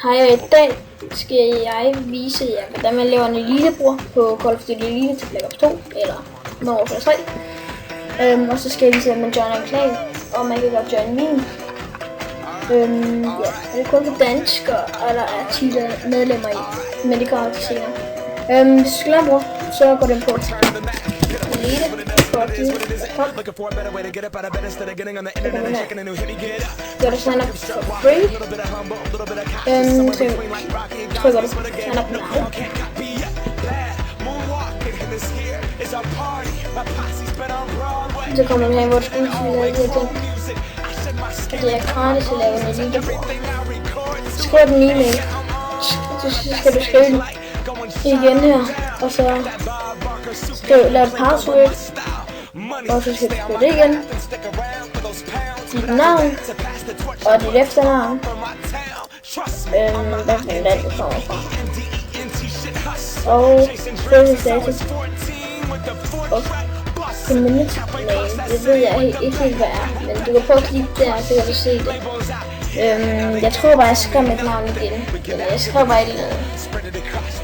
Hej, og i dag skal jeg vise jer, hvordan man laver en elitebror på Call of Duty Elite til Black Ops 2 eller Modern Warfare 3. Og så skal jeg vise jer, at man joiner en klan, og man kan godt joine min. Det er kun for danskere, og der er 10 medlemmer i, men det kommer til senere. Hvis du skal lave en bror, så går den på Elite. Gør du sign up for free, trykker du sign up now. Så kommer du her, hvor du skal udfylde alle de her ting. Og det er gratis at lave en elitebror. Skriv den e-mail, så skal du skrive den igen her, og så lav et password. Og så skal du skrive det igen, dit navn og dit efternavn, hvad for en land du kommer fra, og fødselsdato og community name. Det ved jeg ikke helt hvad er, men du kan prøve at klikke der, så kan du se det. Jeg tror bare jeg skrev mit navn igen, men jeg skrev bare et eller andet.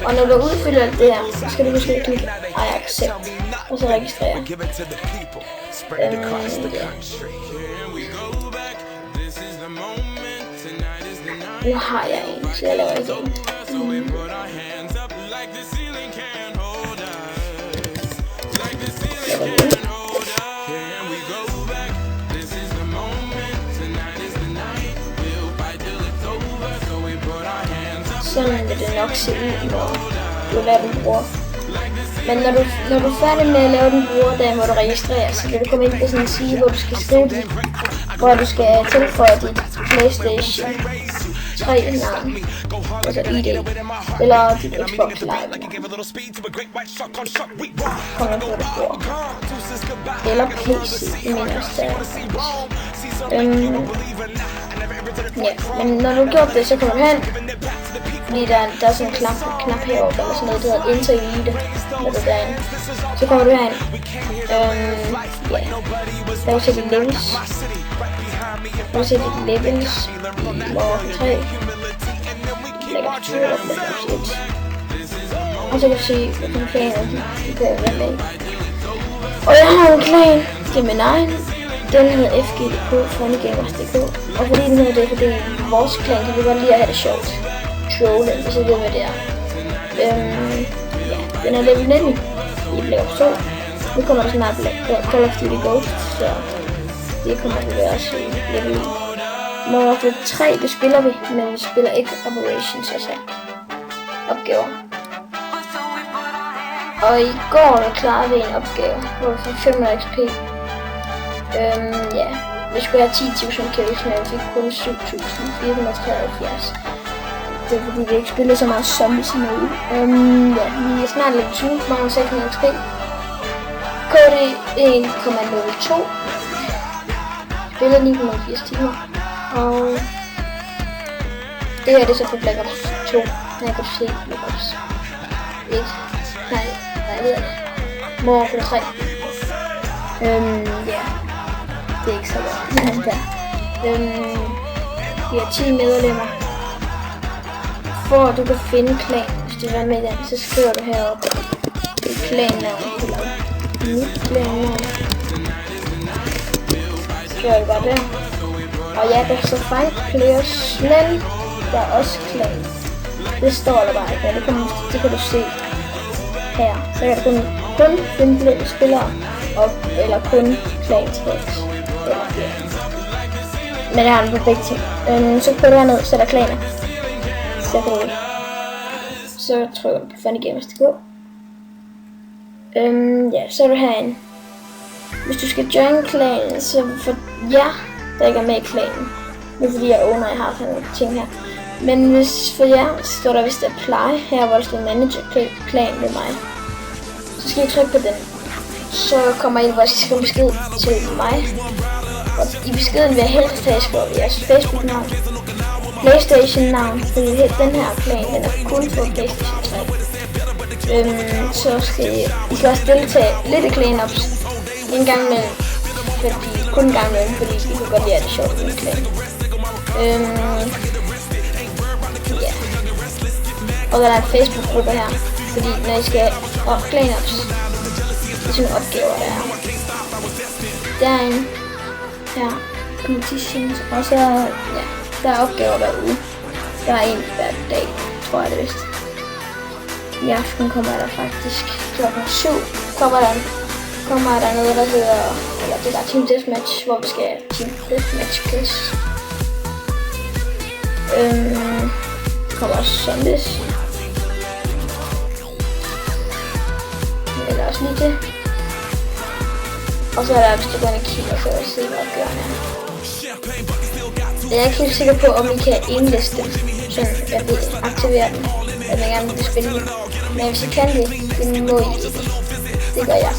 Og når du udfylder alt det her, så skal du huske at klikke I accept, og så registrere. Nu har jeg en, så jeg laver igen. Sådan vil det nok se ud, når du laver den bror. Men når du er færdig med at lave den bror, der hvor du registrerer, så vil du komme ind på sådan en side, hvor du skal skrive det, hvor du skal tilføje dit PlayStation 3 navn, altså ID, eller dit Xbox Live. Kom ind på det bror. Eller PC, det mener jeg stadig. Ja, men når du har gjort det, så kommer du hen. Fordi der er sådan en knap heroppe, eller sådan noget, der hedder Enter Elite, eller det derinde. Så kommer du herind. Der vil se dit levels. Der vil se dit levels i Modern 3. Black Ops 2 og Black Ops 1. Og så kan du se, hvilken klaner du kan være med. Og jeg har en klan, det er min egen. Den hedder FGDK, Funnygamers.dk. Og fordi den hedder det, fordi vores klan kan vi godt lide at have det sjovt. Trollen, hvis I ved hvad det er. Den er level 19 i Black Ops 2. Nu kommer der snart Call of Duty Ghost, så det kommer til at være også level 9. Modern Warfare 3, det spiller vi, men vi spiller ikke Operations, altså opgaver. Og i går der klarede vi en opgave, hvor vi fik 500 XP. Vi skulle have 10.000 kills, men vi fik kun 7.473. Det er fordi vi ikke spiller så meget zombies i noget. Vi er snart level 20, mange 600 XP. KD 1,02. Spiller 980 timer. Og det her det er så for Black Ops 2. Jeg kan se Black Ops 1. Nej, hvad hedder det? Modern Warfare 3. Det er ikke så godt. Vi har 10 medlemmer. For at du kan finde klan, hvis du vil være med i den, så skriver du heroppe et klannavn, eller mit klannavn. Så skriver du bare der. Og ja, der står find players, men der er også klan. Det står der bare ikke, det kan du se her. Så kan du kun finde spillere, eller kun klan-tags. Men jeg har den på begge ting. Så kører du herned, så er der klaner. Så trykker du på Funnygamers.dk. Så er du herinde. Hvis du skal join klanen, så for jer, der ikke er med i klanen. Det er fordi jeg owner, jeg har sådan nogle ting her. Men hvis for jer, så står der vist apply her, hvor der står manager klan med mig. Så skal I trykke på den. Så kommer I ind, hvor jeg skal skrive besked til mig. Og i beskeden vil jeg helst have skrevet jeres Facebook-navn, PlayStation-navn, fordi den her klan, den er kun for PlayStation 3. Så skal I kan også deltage lidt i clan-ups en gang med, kun en gang med, fordi I kan godt lide at det sjovt med klan. Ja. Og der er en Facebook-gruppe her, fordi når I skal op cleanups, det er sådan opgaver, der er. Der er en her, competitions, og så, ja, der er opgaver hver uge. Der er en hver dag, tror jeg det vist. I aften kommer der faktisk klokken 7, kommer der noget, der hedder, eller det der Team Deathmatch, hvor vi skal Team Deathmatch quiz. Kommer også zombies. Eller også lige det. Og så er der, hvis du går ind og kigger, så se hvad opgørende er. Jeg er ikke helt sikker på, om I kan indliste dem, så jeg vil aktivere dem, at jeg gerne vil spille dem. Men hvis I kan det må I ikke. Det gør jeg.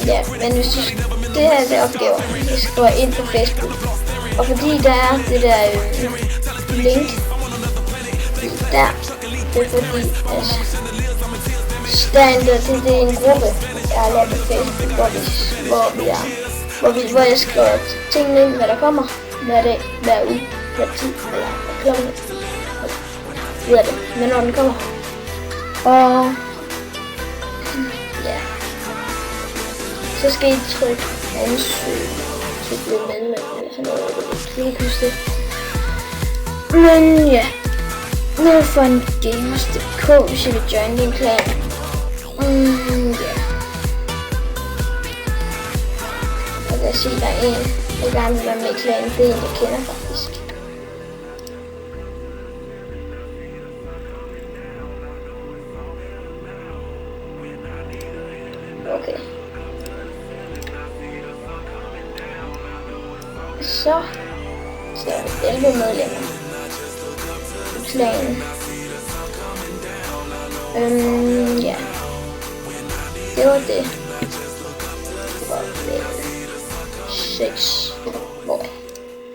Ja, men hvis du, det her er opgaver, I skriver ind på Facebook. Og fordi der er det der link der, det er fordi, altså, det er en gruppe, jeg har lavet på Facebook, hvor jeg skriver tingene ind, hvad der kommer, hver dag, hver uge, hver tid, eller klokken, ved det, men når den kommer. Og ja, så skal I trykke ansøg til at blive medlem, eller sådan noget, jeg kan ikke huske det. Men ja, NoFunGamers.dk, hvis I vil join din klan. Ja. Og jeg siger, der er en, der gerne vil være med i klanen, det er en, jeg kender faktisk. Okay. Så er der 11 medlemmer i klanen. Ja. Det var det. Det var level 6.